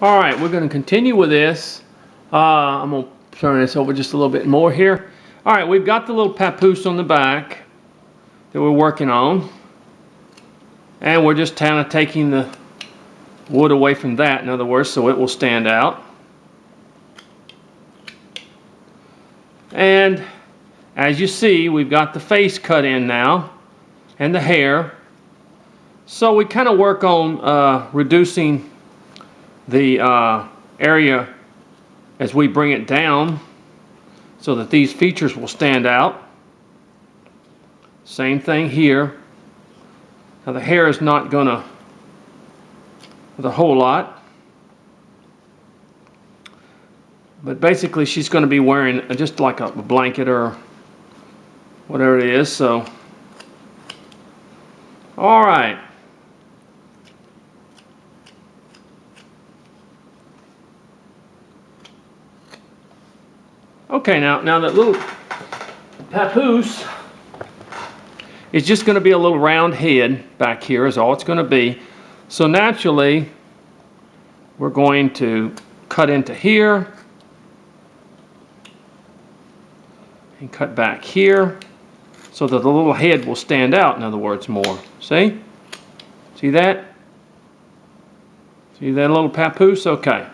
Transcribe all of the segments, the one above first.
All right, we're going to continue with this. I'm going to turn this over just a little bit more here. All right, we've got the little papoose on the back that we're working on. And we're just kind of taking the wood away from that, in other words, so it will stand out. And as you see, we've got the face cut in now and the hair. So we kind of work on reducing the area as we bring it down so that these features will stand out. Same thing here. Now the hair is not gonna with a whole lot, but basically she's going to be wearing just like a blanket or whatever it is. So all right, okay, now that little papoose is just going to be a little round head back here is all it's going to be. So naturally, we're going to cut into here and cut back here so that the little head will stand out, in other words, more. See? See that? See that little papoose? Okay.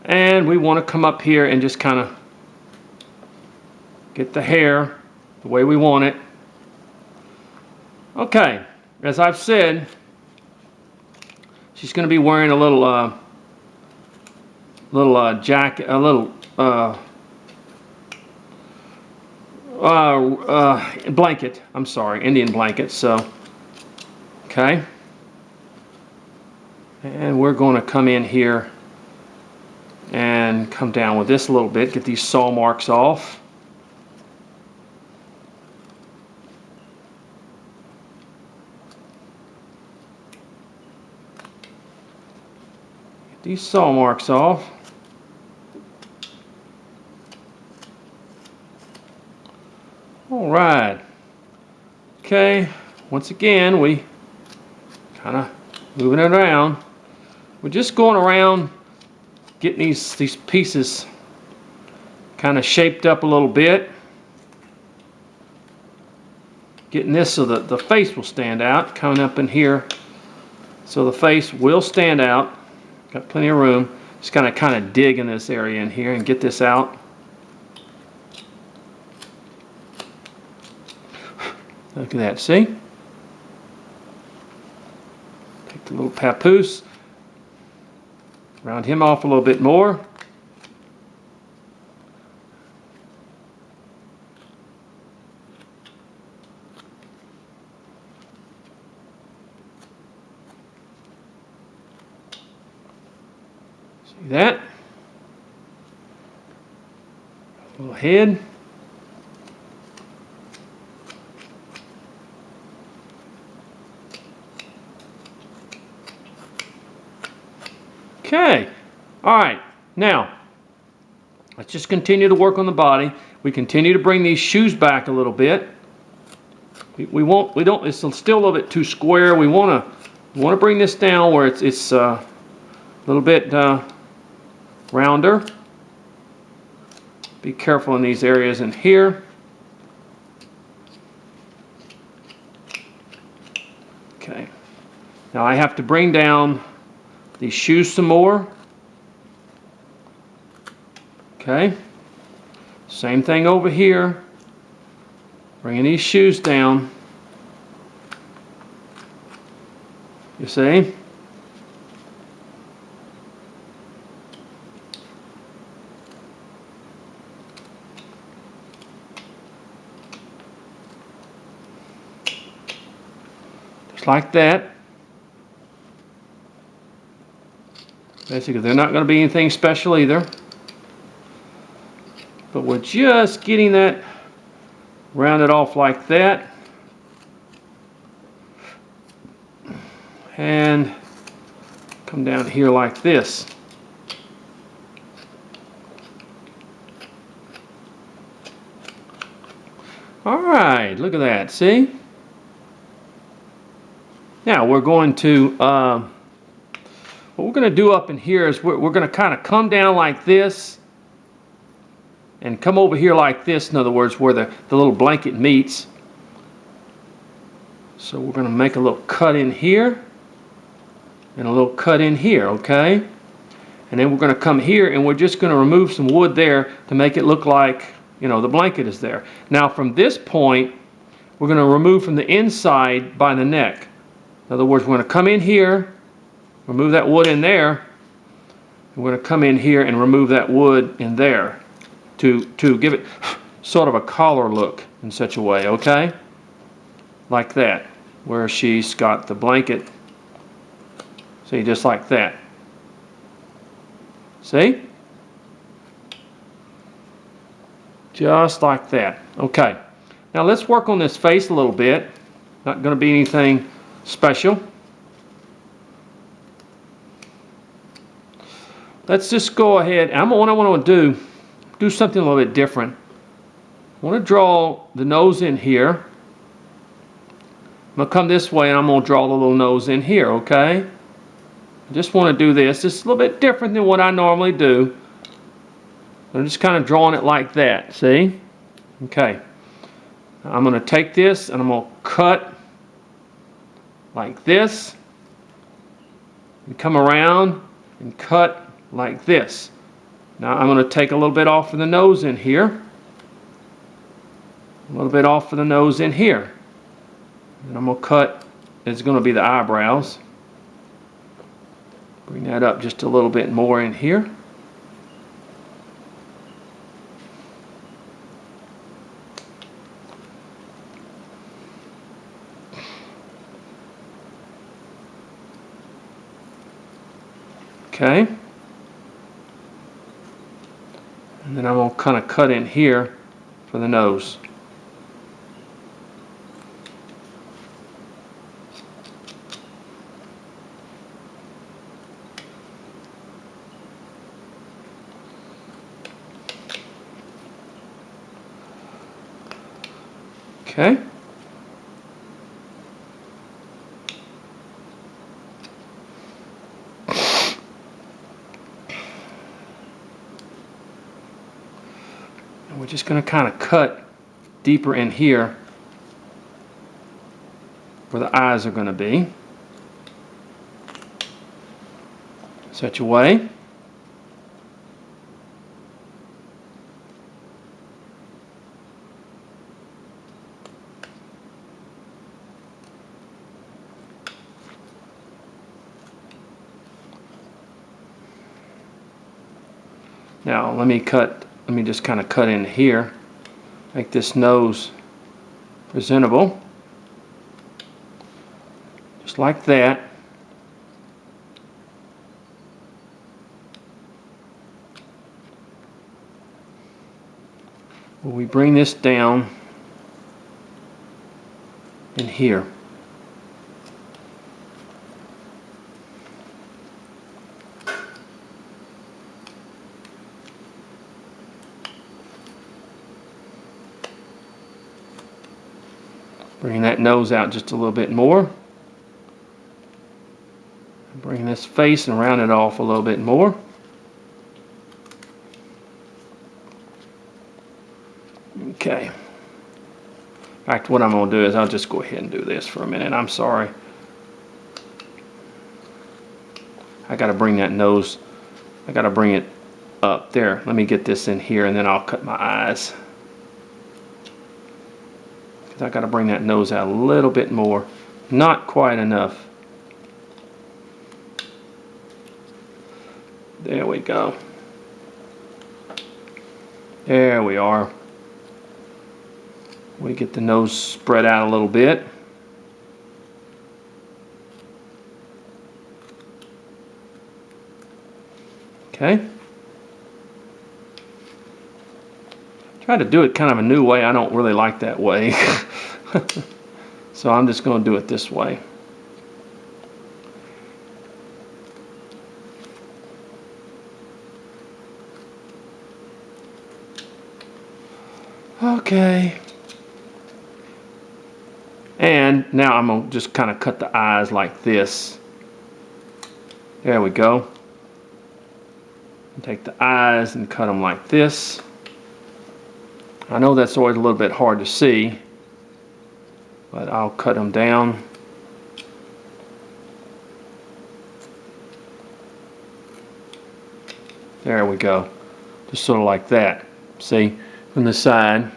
And we want to come up here and just kind of get the hair the way we want it. Okay. As I've said, she's going to be wearing a little jacket, a little blanket. I'm sorry, Indian blanket. So, okay, and we're going to come in here and come down with this a little bit. Get these saw marks off. These saw marks off. All right. Okay. Once again, we kind of moving it around. We're just going around getting these pieces kind of shaped up a little bit. Getting this so that the face will stand out. Coming up in here so the face will stand out. Got plenty of room. Just kind of dig in this area in here and get this out. Look at that, see? Take the little papoose, round him off a little bit more. See that? Little head. Okay, all right, now let's just continue to work on the body. We continue to bring these shoes back a little bit. We don't, it's still a little bit too square. We want to bring this down where it's a little bit rounder. Be careful in these areas in here. Okay, now I have to bring down these shoes some more. Okay, same thing over here. Bringing these shoes down. You see? Just like that. Basically, they're not going to be anything special either. But we're just getting that rounded off like that. And come down here like this. All right, look at that, see? Now we're going to what we're going to do up in here is we're going to kind of come down like this and come over here like this, in other words, where the little blanket meets. So we're going to make a little cut in here and a little cut in here, okay? And then we're going to come here and we're just going to remove some wood there to make it look like, you know, the blanket is there. Now from this point, we're going to remove from the inside by the neck. In other words, we're going to come in here, remove that wood in there, and we're going to come in here and remove that wood in there to give it sort of a collar look in such a way, okay? Like that, where she's got the blanket. See, just like that. See? Just like that. Okay. Now let's work on this face a little bit. Not going to be anything special. Let's just go ahead. What I want to do something a little bit different. I want to draw the nose in here. I'm going to come this way and I'm going to draw the little nose in here, okay? I just want to do this. It's a little bit different than what I normally do. I'm just kind of drawing it like that, see? Okay. I'm going to take this and I'm going to cut like this and come around and cut like this. Now I'm going to take a little bit off of the nose in here, a little bit off of the nose in here, and I'm going to cut, it's going to be the eyebrows. Bring that up just a little bit more in here. Okay. And then I'm going to kind of cut in here for the nose. Okay. And we're just going to kind of cut deeper in here where the eyes are going to be. Such a way. Now let me just kind of cut in here, make this nose presentable, just like that. Well, we bring this down in here. Bring that nose out just a little bit more. Bring this face and round it off a little bit more. Okay. In fact, what I'm going to do is I'll just go ahead and do this for a minute. I'm sorry. I got to bring that nose, I got to bring it up there. Let me get this in here and then I'll cut my eyes. I got to bring that nose out a little bit more. Not quite enough. There we go. There we are. We get the nose spread out a little bit. Okay. Try to do it kind of a new way. I don't really like that way. So I'm just going to do it this way. Okay. And now I'm going to just kind of cut the eyes like this. There we go. Take the eyes and cut them like this. I know that's always a little bit hard to see, but I'll cut them down. There we go. Just sort of like that. See, from the side.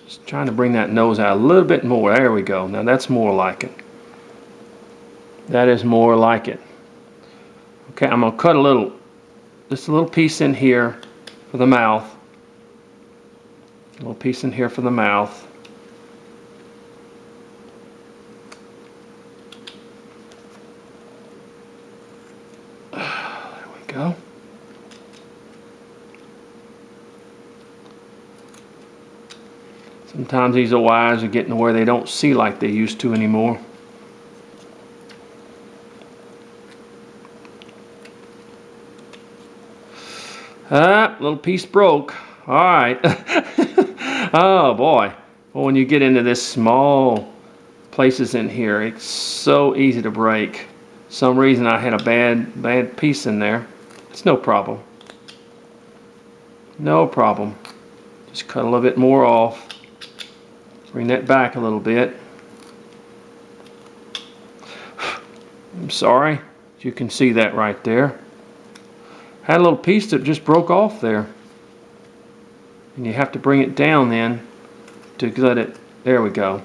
Just trying to bring that nose out a little bit more. There we go. Now that's more like it. That is more like it. Okay, I'm going to cut just a little piece in here for the mouth. A little piece in here for the mouth. There we go. Sometimes these old eyes are getting to where they don't see like they used to anymore. Little piece broke. All right. Oh boy. Well, when you get into this small places in here, it's so easy to break. Some reason I had a bad piece in there. It's no problem. No problem. Just cut a little bit more off. Bring that back a little bit. I'm sorry. You can see that right there. Had a little piece that just broke off there. And you have to bring it down then to let it, there we go.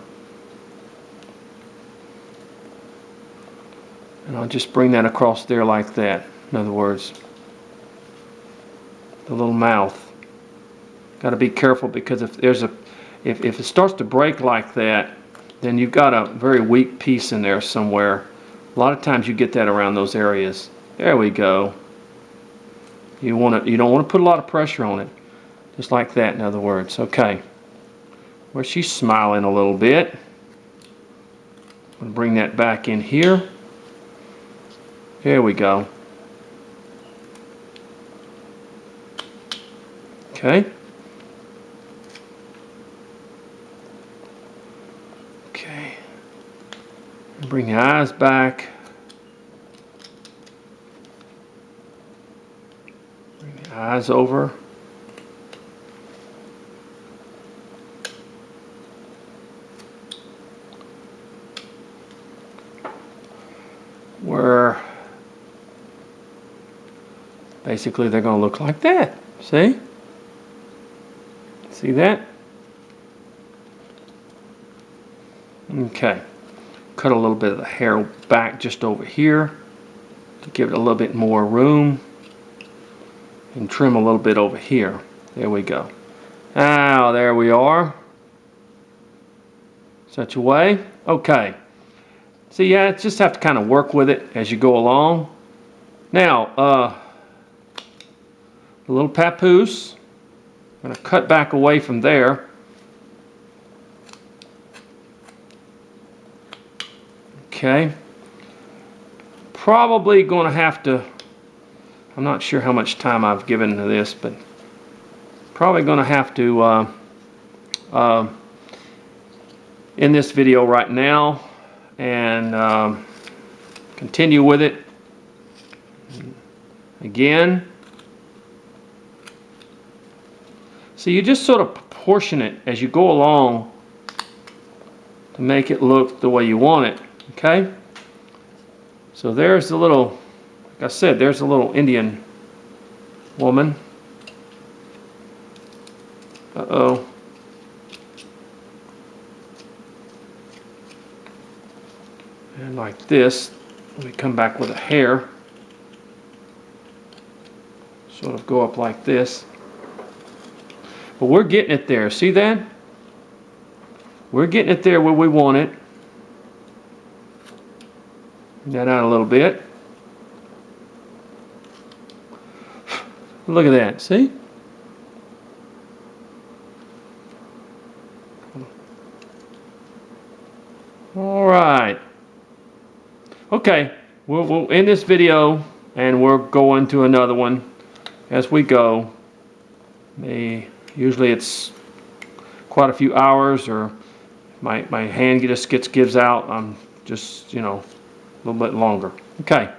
And I'll just bring that across there like that. In other words, the little mouth. Got to be careful because if it starts to break like that, then you've got a very weak piece in there somewhere. A lot of times you get that around those areas. There we go. You don't want to put a lot of pressure on it. Just like that, in other words. Okay. Where she's smiling a little bit. I'm going to bring that back in here. Here we go. Okay. Okay. Bring the eyes back. Bring the eyes over. Where basically they're going to look like that. See? See that? Okay. Cut a little bit of the hair back just over here to give it a little bit more room. And trim a little bit over here. There we go. Now, there we are. Such a way. Okay. So yeah, just have to kind of work with it as you go along. Now, the little papoose. I'm going to cut back away from there. Okay. Probably going to have to, I'm not sure how much time I've given to this, but probably going to have to end this video right now and continue with it again. So you just sort of proportion it as you go along to make it look the way you want it. Okay? So there's the little, like I said, there's a little Indian woman. Uh-oh. And like this, we come back with a hair. Sort of go up like this. But we're getting it there. See that? We're getting it there where we want it. Bring that out a little bit. Look at that. See? All right. Okay. We'll end this video and we're going to another one as we go. Usually it's quite a few hours, or my hand just gives out. I'm just, a little bit longer. Okay.